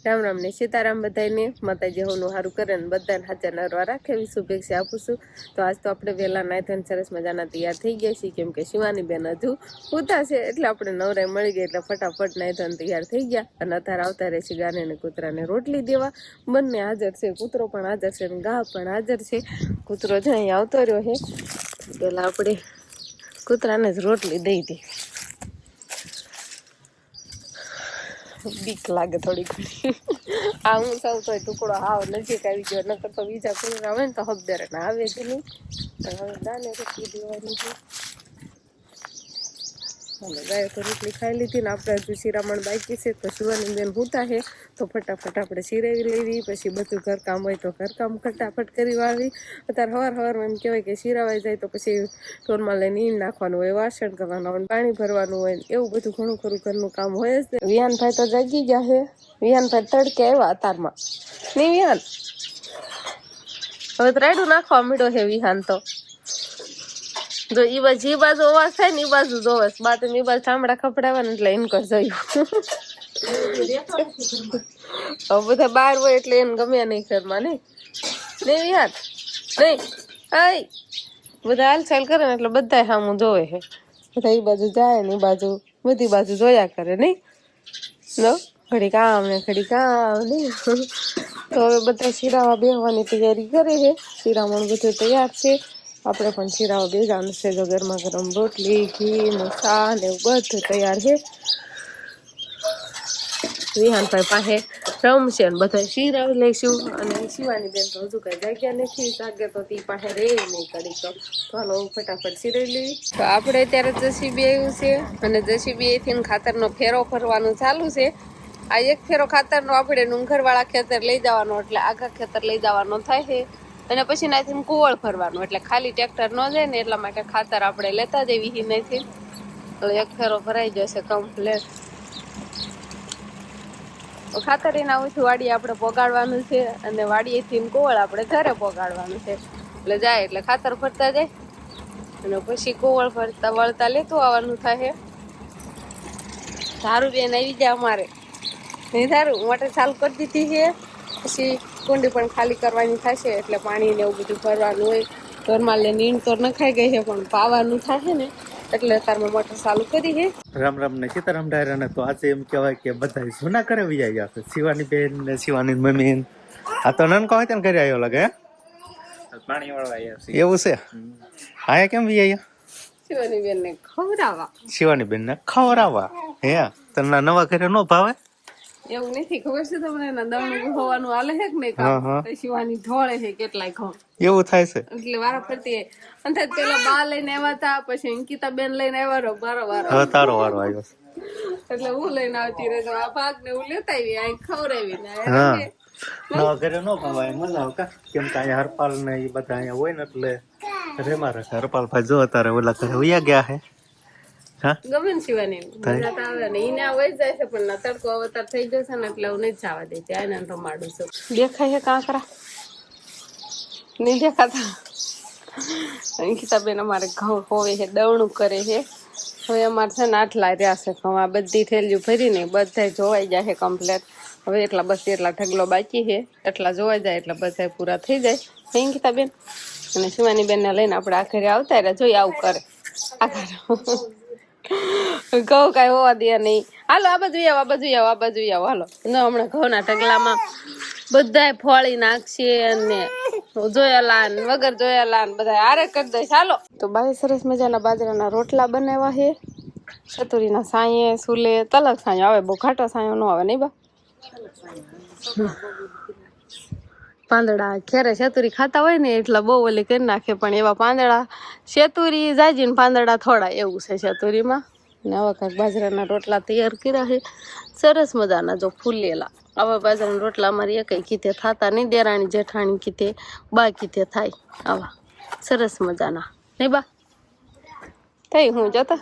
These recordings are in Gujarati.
રામ રામ ને સીતારામ બધાને માતાજી હોનું સારું કરે ને બધાને હાજર નરવા રાખે એવી શુભેચ્છા આપું છું। તો આજ તો આપણે વહેલા નાયથન સરસ મજાના તૈયાર થઈ ગયા છીએ, કેમ કે શિવાની બેન હજુ ઉતા છે એટલે આપણે નવરાઈ મળી ગઈ એટલે ફટાફટ નાયથન તૈયાર થઈ ગયા અને અત્યારે આવતા રહેશે ગાને ને કૂતરાને રોટલી દેવા। બંને હાજર છે, કૂતરો પણ હાજર છે ને ગા પણ હાજર છે। કૂતરો જ અહીં આવતો રહ્યો છે, પેલા આપણે કૂતરાને જ રોટલી દઈ દઈ। બીક લાગે થોડી ઘણી આ હું સૌ તો ટુકડો હાવ નજીક આવી ગયો, નકર તો બીજા કોઈ આવે ને તો હબદાર ના આવે જ નહીં। હવે દાને રોટલી દેવાની છે, ગાય તો રોટલી ખાઈ લીધી ને આપણે હજુ શિરામણ બાકી છે। તો શિવાની બેન હુતા છે તો ફટાફટ આપણે શિરાવી લેવી, પછી બધું ઘરકામ હોય તો ઘરકામ ફટાફટ કરી વાળવી। અત્યારે સવારમાં એમ કહેવાય કે શિરાવાઈ જાય તો પછી ઢોરમાં લઈને ઈન નાખવાનું હોય, વાસણ કરવાનું હોય, પાણી ભરવાનું હોય, એવું બધું ઘણું ખરું ઘરનું કામ હોય જ। વિહાનભાઈ તો જાગી ગયા છે, વિહાનભાઈ તડકે આવ્યા અતારમાં નહીં વિહાન, હવે તો રાયડું નાખવા માંડ્યો છે વિહાન તો। જો ઈ બાજુ અવાજ થાય ને ઈ બાજુ જોવે બા, તમે ઈ બાજુ ચામડા ખપડાવે ને એટલે એને કર જોયું હવે બધા બહાર હોય એટલે એને ગમે નહીં ઘરમાં નહીં નહીં વિહાન નહીં આય બધા હાલચાલ કરે ને એટલે બધા સામું જોવે છે, બધા ઈ બાજુ જાય ને ઈ બાજુ બધી બાજુ જોયા કરે નહીં નો ઘડી કામ ને ઘડી કામ નહીં। તો હવે બધા શિરાવા બેહવાની તૈયારી કરે છે, શિરામણ બધું તૈયાર છે, આપણે પણ શિરાવા બેસવાનું છે। તો ગરમા ગરમ રોટલી ઘી ને ચા ને એવું બધું તૈયાર છે। વિહાનભાઈ પાસે રમશે ને બધા શિરાવી લઈશું, અને શિવાની બેન તો હજુ કઈ જાગ્યા નથી, જાગે તો તી પાસે રે નહીં કરી તો હાલો ફટાફટ શિરાવી લેવી। તો આપણે અત્યારે જસીબી આવ્યું છે અને જસીબી થી ખાતરનો ફેરો ભરવાનું ચાલુ છે। આ એક ફેરો ખાતરનો આપણે ડુંગરવાળા ખેતર લઈ જવાનો એટલે આખા ખેતર લઈ જવાનો થાય છે, અને પછી નાથી કુવળ ભરવાનું એટલે ખાલી ટ્રેક્ટર ન જાય ને એટલા માટે ખાતર આપણે લેતા જઈએ નથી, તો એક ફેરો ભરાઈ જશે કમ્પ્લેટ। ખાતર એના ઓછી વાડીએ આપણે પોગાડવાનું છે, અને વાડીએથી કુવળ આપણે ઘરે પોગાડવાનું છે, એટલે જાય એટલે ખાતર ભરતા જાય અને પછી કુવળ ભરતા વળતા લેતું આવવાનું થાય। સારું બેન આવી જાય અમારે નહીં, સારું મોટર ચાલુ કરી દીધી છે, પછી કુંડી પણ ખાલી કરવાની થશે એટલે પાણી ને એવું બધું ભરવાનું હોય। ઘરમાં લે નીણ તો નખાઈ ગઈ છે પણ પાવાનું થશે ને એટલે અત્યારમાં મોટર ચાલુ કરી છે। રામ રામ ને સીતારામ ડાયરા ને તો આજે એમ કહેવાય કે બધા જૂના કરે ગયા છે, શિવાની બેન ને શિવાની મમ્મી આ તો નનકો હોય ને કરી આવ્યો લાગે પાણી વાળવા આવ્યા એવું છે। આયા કેમ વી આવ્યા શિવાની બેન ને ખવડાવવા, શિવાની બેન ને ખવડાવવા હે તને નવા ઘરે નો ભાવે એવું નથી ખબર છે તમને, એના દવણું હોવાનું હાલે છે કે નહીં કામ શિવાની ઢોળે છે કેટલાય ઘઉં એવું થાય છે, એટલે વારા ફરતી અંતે પેલા બા લઈને આવ્યા હતા, પછી અંકિતા બેન લઈને આવ્યા બારો હવે તારો વારો આવ્યો એટલે હું લઈને આવતી રહી આ ભાગ ને હું લેતા આવી આ ખવડાવી ને નવા ઘરે નો ભાવે મજા આવે કા, કેમ કે અહીંયા હરપાલ ને એ બધા અહીંયા હોય ને એટલે રેમાં રહે। હરપાલ ભાઈ જો અત્યારે ઓલા ઘરે વયા ગયા હે, ગમે ને શિવાની મજા તો આવે ને ઈને વહી જાય છે, પણ તડકો અવતાર થઈ જશે ને એટલે હું નહીં જવા દે ત્યાં એને રમાડું છું। દેખાય છે કાંકરા નહીં દેખાતા, અંકિતા બેન અમારે ઘઉં હોવે છે, દવણું કરે છે। હવે અમારે છે ને આટલા રહ્યા છે ઘઉં, આ બધી થેલીઓ ભરીને બધા જોવાઈ જાય છે કમ્પ્લેટ, હવે એટલા બસ એટલા ઢગલો બાકી છે, એટલા જોવાઈ જાય એટલે બધા પૂરા થઈ જાય। અંકિતા બેન અને શિવાની બેન ને લઈને આપણે આ ઘરે આવતા રહ્યા, જોઈએ આવું કરે આ ઘરે ઘઉં કઈ હોવા દે નહીં। હાલો આ બાજુ આવો, આ બાજુ આવો, આ બાજુ આવો હાલો, હમણાં ઘઉંના ઢગલામાં બધા ફોળી નાખશે અને જોયેલા વગર જોયેલા બધા આરે કરી દઈશ હાલો। તો બાય સરસ મજાના બાજરાના રોટલા બનાવ્યા છે, ચતુરીના સાંયે સુલે તલક સાંયો આવે, બહુ ઘાટો સાંયો ન આવે નહીં બા। પાંદડા ખેરે ચતુરી ખાતા હોય ને એટલે બહુ ઓલી કરી નાખે, પણ એવા પાંદડા ચતુરી જાજીને પાંદડા થોડા એવું છે ચતુરીમાં। ને આવા કાંઈક બાજરાના રોટલા તૈયાર કર્યા છે સરસ મજાના, જો ફૂલેલા આવા બાજરાના રોટલા અમારી એકઈ કીધે થતા નહીં, દેરાણી જેઠાણી કીધે બા કીધે થાય આવા સરસ મજાના નહીં બા થઈ। હું જતા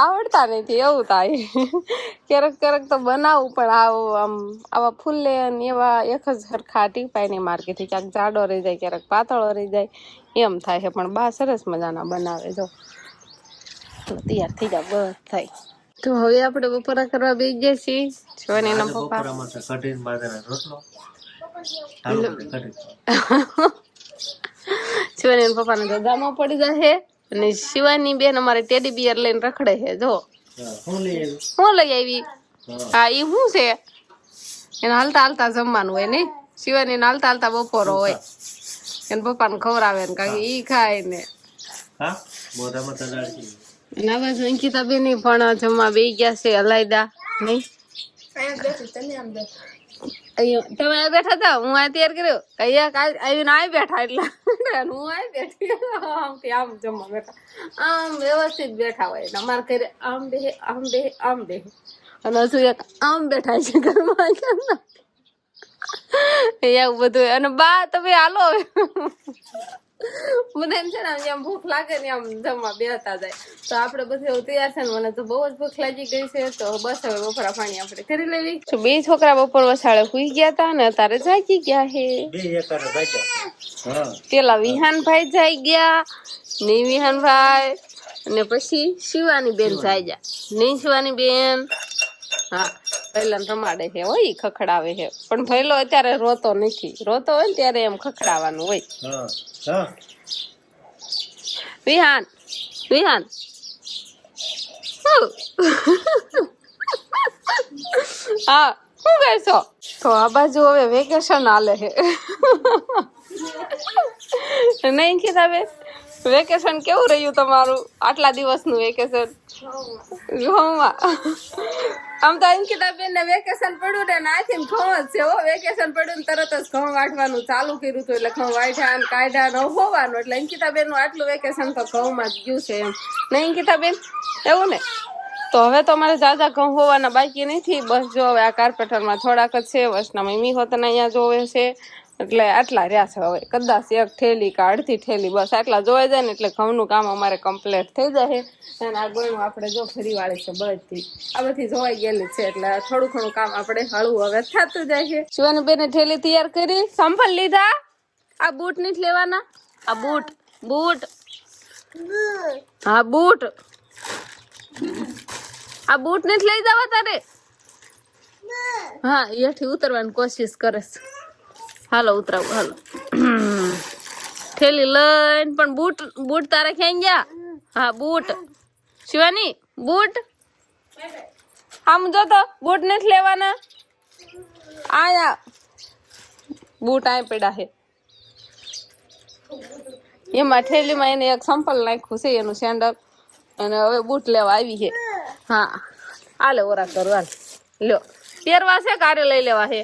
આવડતા નથી એવું થાય ક્યારેક ક્યારેક તો બનાવું, પણ આમ આવા ફૂલે ને એવા એક જ સરખા ટીપાય નહીં માર્કેટથી, ક્યાંક જાડો રહી જાય ક્યારેક પાતળો રહી જાય એમ થાય છે, પણ બા સરસ મજાના બનાવે। જો તૈયાર થઈ જાય બસ થાય તો હવે આપણે બપોરા કરવા બેસી ગયા છીએ. શિવાની ના પપ્પા બપોરામાં તો કઢીને બાજરાનો રોટલો હાલો કઢી શિવાની ના પપ્પાને તો ગામમાં પડી જશે અને શિવાની બેન અમારે ટેડી બિયર લઈને રખડે છે. જો હું લઈ આવ્યું હું લઈ આવી. હા ઈ શું છે એને હાલતા હાલતા જમવાનું હોય ને. શિવાની ને હાલતા હાલતા બપોરો હોય એને પપ્પાને ખવડાવે ને કારણ કે ઈ ખાય ને. હા મોઢામાં તગાડી અને આ બાજુ અંકિતા બેન પણ જમવા બેસી ગયા છે અલાયદા નહીં. અહીંયા તમે આ બેઠા હતા હું આ તૈયાર કર્યો અહીંયા આવીને આ બેઠા એટલે હું આ બેઠી આમથી આમ જમવા બેઠા આમ વ્યવસ્થિત બેઠા હોય ને અમારે ઘરે આમ બેહે આમ બેહે આમ બેહે અને હજુ એક આમ બેઠા છે ઘરમાં એવું બધું. અને બા તમે હાલો હવે મને એમ છે ને જેમ ભૂખ લાગે ને આમ જમવા બેસતા જાય તો આપણે બધું એવું તૈયાર છે ને મને તો બહુ જ ભૂખ લાગી ગઈ છે તો બસ હવે બપોરા પાણી આપણે કરી લેવી. બે છોકરા બપોર વસાડે સુઈ ગયા હતા ને અત્યારે જાગી ગયા છે. પેલા વિહાનભાઈ જાઈ ગયા ને વિહાનભાઈ અને પછી શિવાની બેન જાઈ ગયા નહીં શિવાની બેન. હા પહેલા રમાડે છે હોય ખખડાવે છે પણ પહેલો અત્યારે રોતો નથી. રોતો હોય ને ત્યારે એમ ખખડાવવાનું હોય. વિહાન વિહાન હા શું કરશો? તો આ બાજુ હવે વેકેશન હાલે છે નહીં કીધા બેન વેકેશન કેવું રહ્યું તમારું? આટલા દિવસનું વેકેશન ઘઉંમાં આમ તો અંકિતા બેન ને વેકેશન પડ્યું ને નાખીને ઘઉં જ છે હો. વેકેશન પડ્યું ને તરત જ ઘઉં વાટવાનું ચાલુ કર્યું હતું એટલે ઘઉં વાટ્યા ને કાઢ્યા ને હોવાનું એટલે અંકિતા બેન નું આટલું વેકેશન તો ઘઉંમાં જ ગયું છે એમ નહીં અંકિતા બેન એવું ને. તો હવે તો અમારે જાજા ઘઉં હોવાના બાકી નથી. બસ જો હવે આ કાર્પેટરમાં થોડાક જ છે. વર્ષના મમ્મી હોતને અહીંયા જોવે છે એટલે આટલા રહ્યા છે. હવે કદાચ એક થેલી કે અડધી થેલી બસ આટલા જોવાઈ જાય ને એટલે ઘઉંનું કામ અમારે કમ્પ્લીટ થઈ જાય. અને આ ગોળમાં આપણે જો ફરી વાળી છે બધી આ બધી જોવાઈ ગયેલી છે એટલે થોડું ઘણું કામ આપણે હળવું હવે થતું જાય છે. શિવાની બેને થેલી તૈયાર કરી સંભળ લીધા. આ બૂટ નથી લેવાના. આ બૂટ બૂટ હા બૂટ આ બૂટ નથી લઈ જવા તારે. હા એથી ઉતરવાની કોશિશ કરે છે. હાલો ઉતરાવું હાલો. થેલી લઈને પણ બૂટ બૂટ તારે ક્યાં ગયા? હા બૂટ શિવાની બૂટ આમ જો તો બૂટ નથી લેવાના. આયા બૂટ આ પડ્યા છે એમાં થેલીમાં એને એક સંપલ નાખ્યું છે એનું સેન્ડલ અને હવે બૂટ લેવા આવી છે. હા હાલે ઓરા કરું હાલ લ્યો પહેરવા છે કારે લઈ લેવા છે.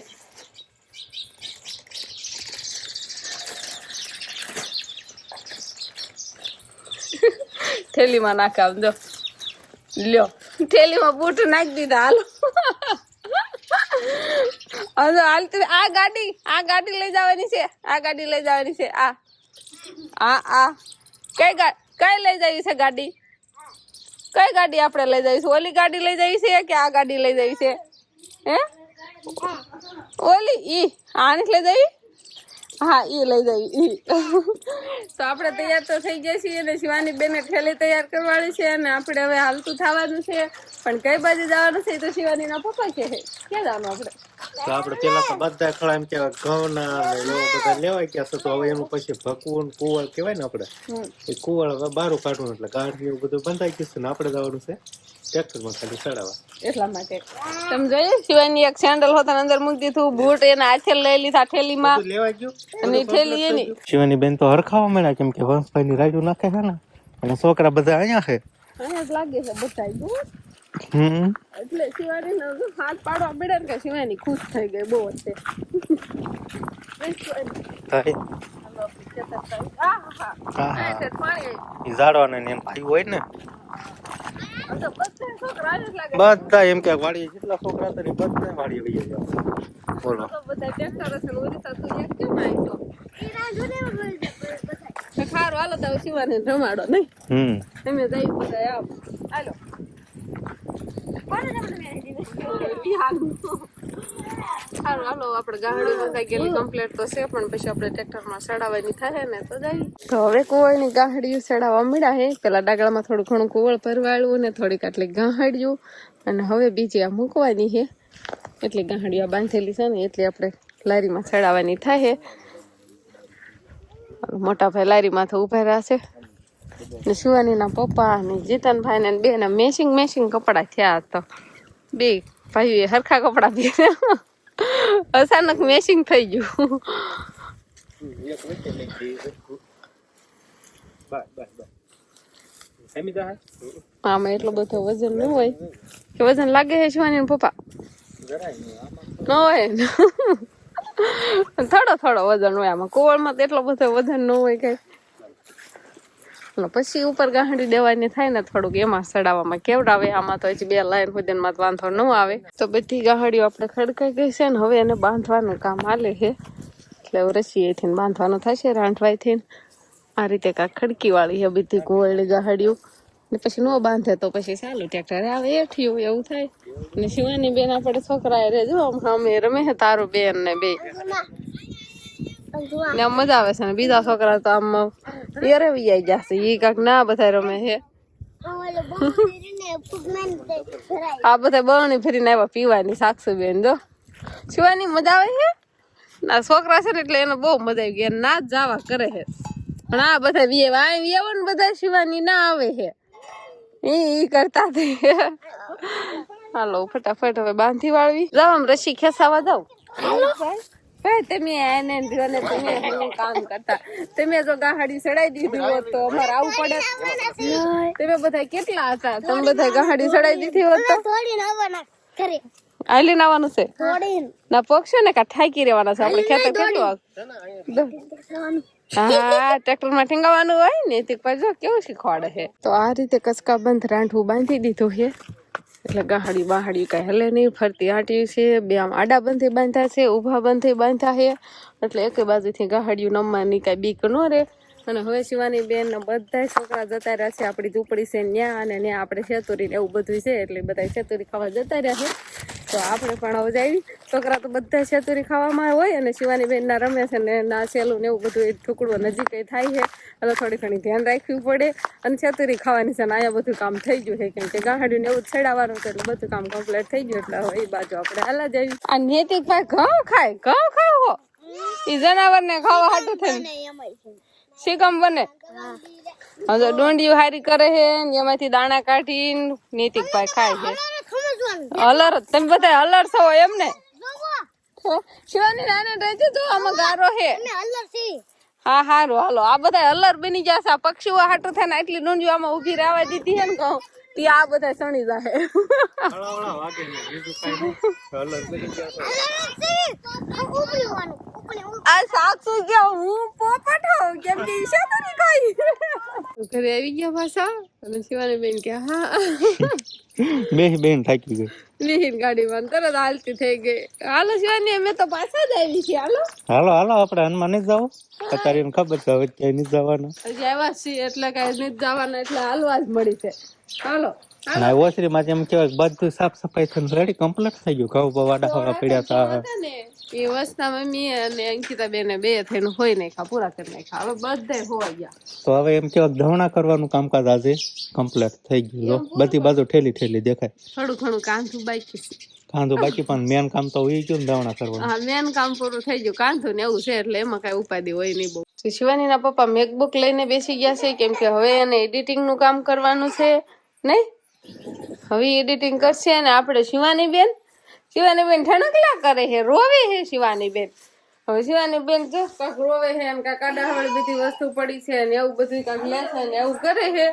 થેલીમાં નાખે આમ જો લ્યો થેલીમાં બૂટ નાખી દીધા. હાલો હાલતી આ ગાડી લઈ જવાની છે. આ ગાડી લઈ જવાની છે. આ કઈ લઈ જવી છે ગાડી? કઈ ગાડી આપણે લઈ જઈશું? ઓલી ગાડી લઈ જવી છે કે આ ગાડી લઈ જવી છે? હે ઓલી ઈ આને લઈ જવી? હા ઈ લઈ જવી. તો આપણે તૈયાર તો થઈ ગયા છીએ અને શિવાની બેને થેલી તૈયાર કરવાની છે અને આપણે હવે હાલતું થવાનું છે પણ કઈ બાજુ જવાનું છે તો શિવાની ના પપ્પા છે ક્યાં જવાનું આપણે? તો આપણે પેલા તો બધા ખડા એમ કેવાય ઘઉં ના બધા લેવાય ગયા છે તો હવે એનું પછી ભકવું કુવળ કેવાય ને આપણે એ કુવળ હવે બારું કાઢવું એટલે ગાડી એવું બધું બંધાઈ ગયું છે ને આપણે જવાનું છે ટ્રેક્ટરમાં ખાલી ચડાવવા. એટલા માટે તમે જોઈએ શિવાની એક સેન્ડલ હોતા અંદર મૂકી દીધું બૂટ એના હાથે લઈ લીધા થેલીમાં લેવા ગયું અને થેલી એની. શિવાની બેન તો હરખાવા મળ્યા કેમ કે વંશભાઈ ની રાજુ નાખે છે ને અને છોકરા બધા અહીંયા છે. અહીંયા જ લાગે છે બધા એટલે શિવાની હાથ પાડવા પડે ને કે શિવાની ખુશ થઈ ગઈ બહુ છે. ઝાડવાના એમ ભાઈ હોય ને બધા એમ કે વાડી જેટલા છોકરા હતા ને બધા વાડી લઈ જાય. બોલો બધા ટ્રેક્ટર હશે ને ઓરી સાસુ એક કેમ આવીશો ખારું હાલો તો શિવાની રમાડો નહીં તમે જઈ બધા આવો હાલો. સારું હાલો આપણે ગાડી બંધાઈ ગયેલી કમ્પ્લીટ તો છે પણ પછી આપણે ટ્રેક્ટરમાં સડાવવાની થાય ને તો જાય. તો હવે કુવળની ગાહડીયું સડાવવા મળ્યા હે. પેલા ડાગલામાં થોડું ઘણું કુવળ ભરવાળું ને થોડીક આટલી ગાહડિયું અને હવે બીજી આ મૂકવાની છે. એટલી ગાહડિયું બાંધેલી છે ને એટલી આપણે લારીમાં સડાવવાની થાય. મોટા ભાઈ લારીમાં તો ઉભા રહ્યા છે ને શિવાનીના પપ્પા ને જીતનભાઈ ને બે ને મેચિંગ કપડા થયા. તો બે ભાઈ હરખા કપડા પહેર્યા અચાનક મેચિંગ થઈ ગયું. આમાં એટલો બધો વજન ન હોય કે વજન લાગે છે શિવાની પપ્પા ન હોય ને થોડો વજન હોય આમાં. કુવળમાં તો એટલો બધો વજન ન હોય કઈ. પછી ઉપર ગાંહડી દેવાની થાય ને થોડુંક એમાં સડાવવામાં કેવડાવે. આમાં તો હજી 2 લાઈન સુધીમાં વાંધો ન આવે. તો બધી ગાંહડીઓ આપણે ખડકાઈ ગઈ છે ને હવે એને બાંધવાનું કામ હાલે છે. એટલે રસીએથી બાંધવાનું થશે રાંઠવાઈથી. આ રીતે કાંક ખડકી વાળી છે બધી કુવળની ગાંહડીઓ. ને પછી ન બાંધે તો પછી ચાલુ ટ્રેક્ટર આવે એઠિયું એવું થાય. ને શિવાની બેન આપણે છોકરા રે જો અમે રમે છે તારું બેન ને બે ને મજા આવે છે. ને બીજા છોકરા તો આમ એરવી આવી જશે. ઈ કાંક ના બધા રમે છે. આ બધા બરણી ફરીને આવ્યા પીવાની સાક્ષુ બેન જો. શિવાની મજા આવે છે. ના છોકરા છે ને એટલે એને બહુ મજા આવી ગઈ. ના જ જાવા કરે છે પણ આ બધા વ્યવન બધા શિવાની ના આવે છે ઈ કરતા હાલો ફટાફટ હવે બાંધી વાળવી જાવ. આમ રસી ખેસાવા જાવ. તમે એને તમે કામ કરતા તમે જો ગાહડી ચડાઈ દીધી હોત તો અમારે આવું પડે. તમે બધા કેટલા હતા? તમે બધા ગાહડી ચડાઈ દીધી હોત તો આલી આવવાનું છે ના પક્ષો ને કા ઠાકી રહેવાના છે આપણે ખેતર કેટલું. હા ટ્રેક્ટર માં ઠીંગાવાનું હોય ને તે જો કેવું શીખવાડે છે. તો આ રીતે કસકા બંધ રાંઠવું બાંધી દીધું છે એટલે ગાહડી કઈ હલે નહીં. ફરતી આંટી છે. બે આમ આડા બંધી બાંધ્યા છે, ઊભા બંધી બાંધ્યા છે એટલે એક બાજુથી ગાહડિયું નમવાની કઈ બીક ન રે. અને હવે શિવાની બેન બધા છોકરા જતા રહ્યા છે. આપણી ઝૂંપડી છે ન્યા અને ન્યા આપણે શેતુરી એવું બધું છે એટલે બધા શેતુરી ખાવા જતા રહ્યા છે. તો આપણે પણ હવે આવી છોકરા તો બધા શેતુરી ખાવામાં હોય અને શિવાની બેન ના રમે છે ને ના સેલું ને એવું બધું એ ટુકડું નજીક થાય છે એટલે થોડી ઘણી ધ્યાન રાખવું પડે. અને શેતુરી ખાવાની છે ને અહીંયા બધું કામ થઈ ગયું છે કેમ કે ગાહડિયું ને એવું છેડાવવાનું છે એટલે બધું કામ કમ્પ્લીટ થઈ ગયું. એટલે હવે એ બાજુ આપણે હાલા જઈએ. આ નૈતિક ભાઈ ઘઉં ખાવ એ જનાવર ને ખાવા હાટું થઈને શીકમ બને. હવે ડોંડિયું હારી કરે છે ને એમાંથી દાણા કાઢીને નૈતિકભાઈ ખાય છે. અલર તમે બધા અલર છો એમ ને? શિવાની નાને રહેજો તો આમાં ગારો છે. હા હારું હાલો આ બધા અલર બની જશે. આ પક્ષીઓ હાટું થાય ને એટલી ડોંડિયું આમાં ઉભી રહેવા દીધી છે ને કહું તી આ બધા સણી જાય. આ સાસુ કે હું પોપટ હોઉં કેમ કે ઈશા તો નહીં કોઈ. ઘરે આવી ગયા પાછા અને શિવાની બેન કે હા બેન થાકી ગઈ. બેન ગાડીમાં તરત હાલતી થઈ ગઈ. હાલો શિવાની અમે તો પાછા જ આવી છીએ. હાલો આપણે હનુમાન જ જાવ. અત્યારે એને ખબર છે હવે ક્યાંય નથી જવાનું. હજી આવ્યા છીએ એટલે કઈ નથી જવાના એટલે હાલવા જ મળી છે. હાલો ના ઓસરીમાં એમ કેવાય બધું સાફ સફાઈ થઈને રેડી કમ્પ્લીટ થઈ ગયું. ઘઉં વાડા ફવા પડ્યા હતા એ વસ્તા મમ્મી અને અંકિતા બેને બે થઈને હોય નાખ્યા પૂરા કરી નાખ્યા. હવે બધે હોય ગયા. તો હવે એમ કેવાય ધવણા કરવાનું કામકાજ આજે કમ્પ્લીટ થઈ ગયું. બધી બાજુ ઠેલી દેખાય. થોડું ઘણું કાંધું બાકી પણ મેન કામ તો હોય ગયું ને ધવણા કરવાનું. હા મેન કામ પૂરું થઈ ગયું. કાંધું ને એવું છે એટલે એમાં કઈ ઉપાધિ હોય નહીં બહુ. શિવાની ના પપ્પા મેકબુક લઈને બેસી ગયા છે કેમ કે હવે એને એડિટિંગ નું કામ કરવાનું છે નહીં. હવે એડિટિંગ કરશે અને આપણે શિવાની બેન ઠણકલા કરે છે રોવે છે શિવાની બેન. હવે શિવાની બેન જો કાંક રોવે છે અને કાંક આડાહવળી બધી વસ્તુ પડી છે ને એવું બધું કાંક લેશે ને એવું કરે છે.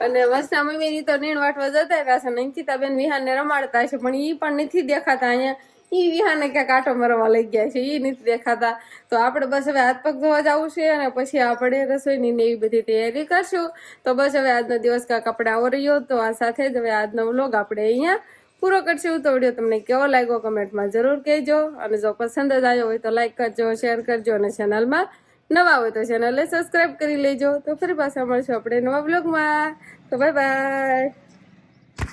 અને વસના મમ્મી તો નીણ વાટવા જતા રહ્યા છે. અંકિતા બેન વિહાન ને રમાડતા છે પણ ઈ પણ નથી દેખાતા. અહીંયા ઈ વિહાને ક્યાંક આટો મરવા લઈ ગયા છે ઈ નથી દેખાતા. તો આપણે બસ હવે હાથ પગ ધોવા જવું છે અને પછી આપણે રસોઈની ને એવી બધી તૈયારી કરશું. તો બસ હવે આજનો દિવસ કાંક આપણે આવો રહ્યો. તો આ સાથે જ હવે આજનો વ્લોગ આપણે અહીંયા પૂરો કરશું. તો વિડીયો તમને કેવો લાગ્યો કમેન્ટમાં જરૂર કહેજો. અને જો પસંદ જ આવ્યો હોય તો લાઈક કરજો, શેર કરજો અને ચેનલમાં નવા હોય તો ચેનલને સબસ્ક્રાઈબ કરી લેજો. તો ફરી પાછા મળશું આપણે નવા વ્લોગમાં. તો બાય બાય.